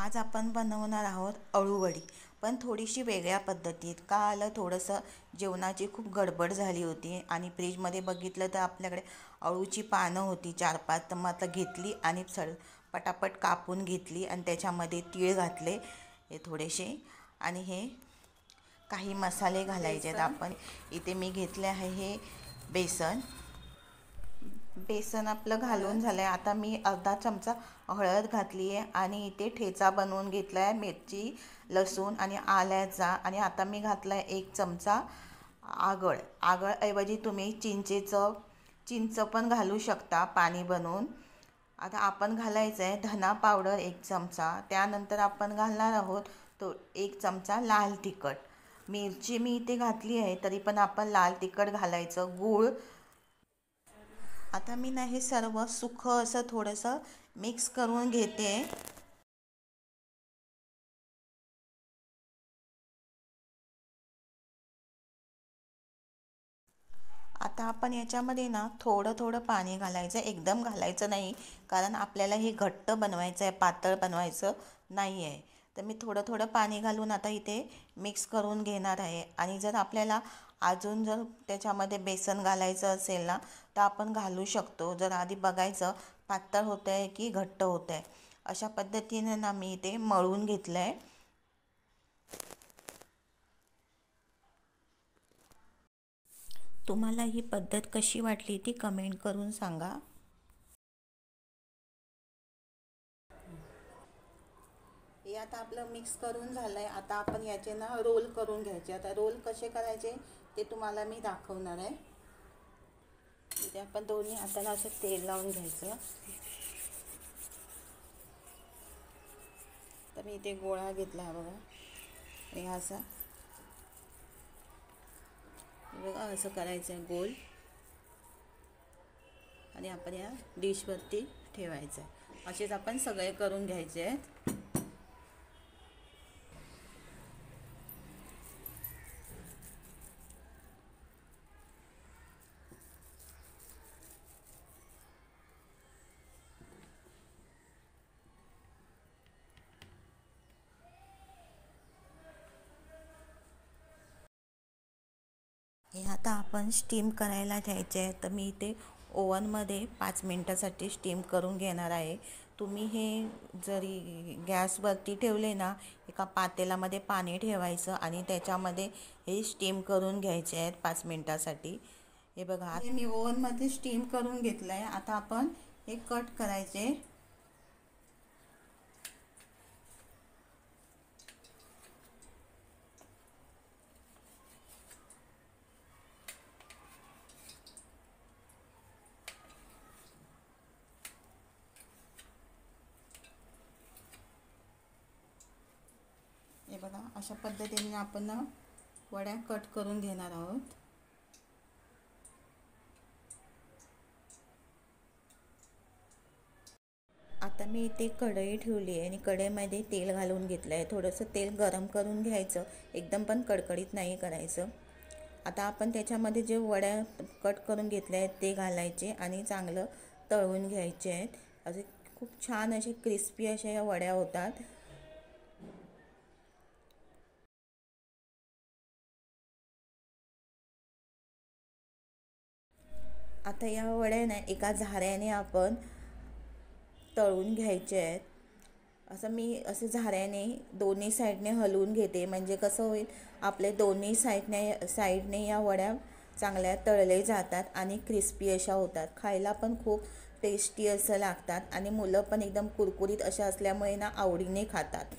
आज आपण बनवणार आहोत अळूवडी, पण थोडीशी वेगळ्या पद्धतीत. का आलं, थोडंसं जेवणाची खूप गडबड झाली होती आणि फ्रीजमध्ये बघितलं तर आपल्याकडे अळूची पानं होती 4-5, तर मग आता घेतली आणि पटापट कापून घेतली आणि त्याच्यामध्ये तीळ घातले हे थोडेसे आणि हे काही मसाले घालायचे आहेत. आपण इथे मी घेतले आहे हे बेसन बेसन आपलं घालून झालं आहे. आता मी अर्धा चमचा हळद घातली आहे आणि इथे ठेचा बनवून घेतला आहे, मिरची, लसूण आणि आल्याचा. आणि आता मी घातला आहे 1 चमचा आगळऐवजी तुम्ही चिंच पण घालू शकता पाणी बनवून. आता आपण घालायचं आहे धना पावडर 1 चमचा. त्यानंतर आपण घालणार आहोत तो 1 चमचा लाल तिखट. मिरची मी इथे घातली आहे, तरी पण आपण लाल तिखट घालायचं. गूळ. आता मी हे सर्व सुखं असं थोडंसं मिक्स करून घेते. आता आपण याच्यामध्ये थोडं थोडं पाणी घालायचं, एकदम घालायचं नाही, कारण आपल्याला हे घट्ट बनवायचं आहे, पातळ बनवायचं नाही आहे. तर मी थोडं थोडं पाणी घालून आता इथे मिक्स करून घेणार आहे. आणि जर आपल्याला अजून जर त्याच्यामध्ये बेसन घालायचं असेल तर आपण घालू शकतो. जर आधी बघायचं पातळ होतं आहे की घट्ट होतं आहे. अशा पद्धतीने मी इथे मळून घेतलं आहे. तुम्हाला ही पद्धत कशी वाटली ती कमेंट करून सांगा. हे आता आपलं मिक्स करून झालं आहे. आता आपण याचे रोल करून घ्यायचे. आता रोल कसे करायचे ते तुम्हाला मी दाखवणार आहे. इथे आपण दोन्ही हाताला असं तेल लावून घ्यायचं. तर मी इथे गोळा घेतला आहे बघा, आणि असा बघा असं करायचं आहे गोल, आणि आपण या डिशवरती ठेवायचं आहे. असेच आपण सगळे करून घ्यायचे आहेत. हे आता आपण स्टीम करायला घ्यायचे आहे. तर मी इथे ओव्हनमध्ये 5 मिनटासाठी स्टीम करून घेणार आहे. तुम्ही हे जरी गॅसवरती ठेवले एका पातेल्यामध्ये पाणी ठेवायचं आणि त्याच्यामध्ये हे स्टीम करून घ्यायचे आहेत 5 मिनटासाठी. हे बघा, हे मी ओव्हनमध्ये स्टीम करून घेतलं आहे. आता आपण हे कट करायचे. हे बघा, अशा पद्धतीने आपण वड्या कट करून घेणार आहोत. आता मी इथे कढई ठेवली आहे आणि कढईमध्ये तेल घालून घेतलं आहे. थोडंसं तेल गरम करून घ्यायचं, एकदम पण कडकडीत नाही करायचं. आता आपण त्याच्यामध्ये जे वड्या कट करून घेतल्या आहेत ते घालायचे आणि चांगलं तळून घ्यायचे आहेत. असे खूप छान असे क्रिस्पी अशा या वड्या होतात. आता या वड्या एका झाऱ्याने आपण तळून घ्यायचे आहेत. असं मी झाऱ्याने दोन्ही साईडने हलवून घेते, म्हणजे कसं होईल, आपले दोन्ही साईडने या वड्या चांगल्या तळले जातात आणि क्रिस्पी अशा होतात. खायला पण खूप टेस्टी असं लागतात आणि मुलं पण एकदम कुरकुरीत अशा असल्यामुळे आवडीने खातात.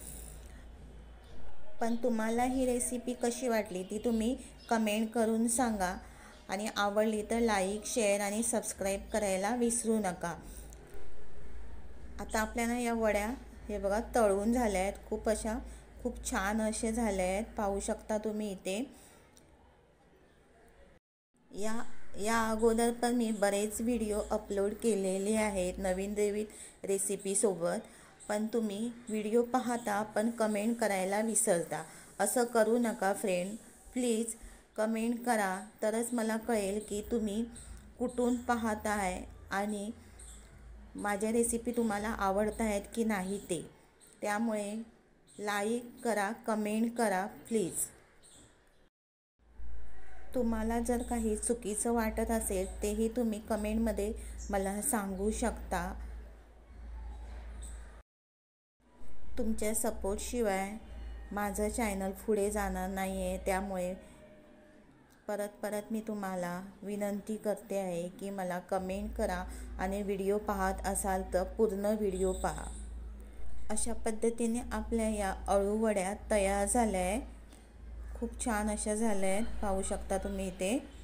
पण तुम्हाला ही रेसिपी कशी वाटली ती तुम्ही कमेंट करून सांगा. आणि आवडली तर लाईक, शेअर आणि सबस्क्राईब करायला विसरू नका. आता आपल्याला या वड्या हे बघा तळून झाल्या आहेत. खूप छान असे झाले आहेत, पाहू शकता तुम्ही इथे. या अगोदर पण मी बरेच व्हिडिओ अपलोड केलेले आहेत नवीन रेसिपीसोबत, पण तुम्ही व्हिडिओ पाहता पण कमेंट करायला विसरता. असं करू नका फ्रेंड. प्लीज कमेंट करा, तरच मला कळेल की तुम्ही कुठून पाहत आहे आणि माझ्या रेसिपी तुम्हाला आवडत आहेत की नाही ते. त्यामुळे लाईक करा, कमेंट करा प्लीज. तुम्हाला जर काही चुकीचं वाटत असेल तेही तुम्ही कमेंटमध्ये मला सांगू शकता. तुमच्या सपोर्टशिवाय माझं चॅनल पुढे जाणार नाही आहे. त्यामुळे परत मी तुम्हाला विनंती करते आहे की मला कमेंट करा आणि व्हिडिओ पाहत असाल तर पूर्ण व्हिडिओ पहा. अशा पद्धतीने आपल्या या अळूवड्या तयार झाल्या आहे. खूप छान अशा झाल्या आहेत, पाहू शकता तुम्ही इथे.